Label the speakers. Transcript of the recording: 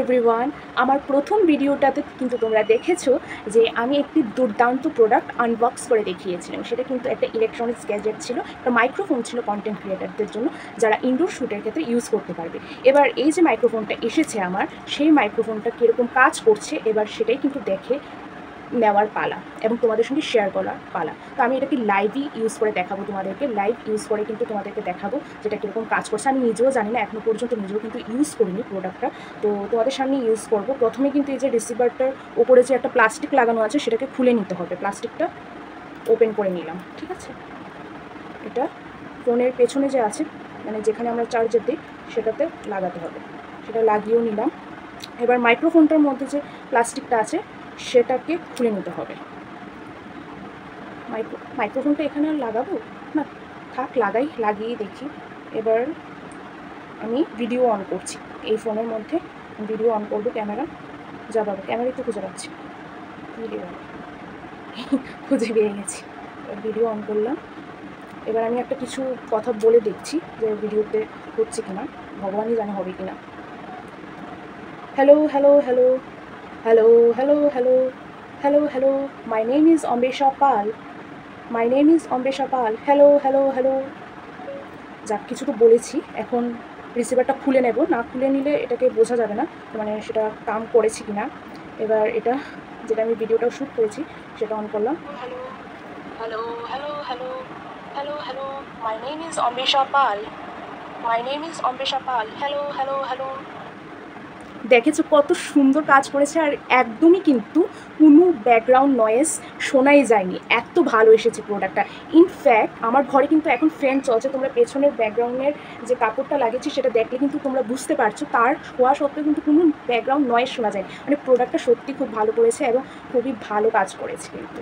Speaker 1: Everyone, আমার প্রথম ভিডিওটাতে কিন্তু তোমরা দেখেছো যে আমি একটি দুর্দান্ত প্রোডাক্ট আনবক্স করে দেখিয়েছিলাম। সেটা কিন্তু একটা ইলেকট্রনিক্স গ্যাজেট ছিল, একটা মাইক্রোফোন ছিল কন্টেন্ট ক্রিয়েটারদের জন্য, যারা ইনডোর শ্যুটের ক্ষেত্রে ইউজ করতে পারবে। এবার এই যে মাইক্রোফোনটা এসেছে আমার, সেই মাইক্রোফোনটা কীরকম কাজ করছে এবার সেটাই কিন্তু দেখে নেওয়ার পালা এবং তোমাদের সঙ্গে শেয়ার করার পালা। তো আমি এটাকে লাইভই ইউজ করে দেখাবো তোমাদেরকে, লাইভ ইউজ করে কিন্তু তোমাদেরকে দেখাবো যেটা কীরকম কাজ করছে। আমি নিজেও জানি না, এখনও পর্যন্ত নিজেও কিন্তু ইউজ করিনি প্রোডাক্টটা, তো তোমাদের সামনে ইউজ করবো। প্রথমে কিন্তু এই যে রিসিভারটার ওপরে যে একটা প্লাস্টিক লাগানো আছে সেটাকে খুলে নিতে হবে। প্লাস্টিকটা ওপেন করে নিলাম, ঠিক আছে। এটা ফোনের পেছনে যে আছে, মানে যেখানে আমরা চার্জার দিই সেটাতে লাগাতে হবে, সেটা লাগিয়েও নিলাম। এবার মাইক্রোফোনটার মধ্যে যে প্লাস্টিকটা আছে সেটাকে খুলে নিতে হবে। মাইক্রোফোনটা এখানে আর লাগাবো না, থাক লাগিয়ে দেখি। এবার আমি ভিডিও অন করছি, এই ফোনের মধ্যে ভিডিও অন করবো। ক্যামেরা যা বাবা, ক্যামেরাই তো খুঁজে পাচ্ছি, ভিডিও খুঁজে পেয়ে গেছি। ভিডিও অন করলাম। এবার আমি একটা কিছু কথা বলে দেখছি যে ভিডিওতে হচ্ছে কিনা, ভগবানই জানে হবে কিনা। Hello hello hello hello hello hello hello hello, my name is Ambesha Pal, my name is Ambesha Pal, hello hello hello. যাক, কিছু তো বলেছি। এখন রিসিভারটা খুলে নেব, না খুলে নিলে এটাকে বোঝা যাবে না মানে সেটা কাম করেছি কি না। এবার এটা যেটা আমি ভিডিওটাও শ্যুট করেছি সেটা অন করলাম। Hello hello hello hello hello hello, my name is Ambesha Pal, my name is Ambesha Pal, hello hello hello. দেখেছো কত সুন্দর কাজ করেছে, আর একদমই কিন্তু কোনো ব্যাকগ্রাউন্ড নয়েজ শোনাই যায়নি, এত ভালো এসেছে প্রোডাক্টটা। ইনফ্যাক্ট আমার ঘরে কিন্তু এখন ফ্যান চলছে, তোমরা পেছনের ব্যাকগ্রাউন্ডের যে কাপড়টা লাগিয়েছি সেটা দেখলে কিন্তু তোমরা বুঝতে পারছো, তার হওয়া সত্ত্বেও কিন্তু কোনো ব্যাকগ্রাউন্ড নয়েজ শোনা যায়। মানে প্রোডাক্টটা সত্যি খুব ভালো করেছে এবং খুবই ভালো কাজ করেছে কিন্তু।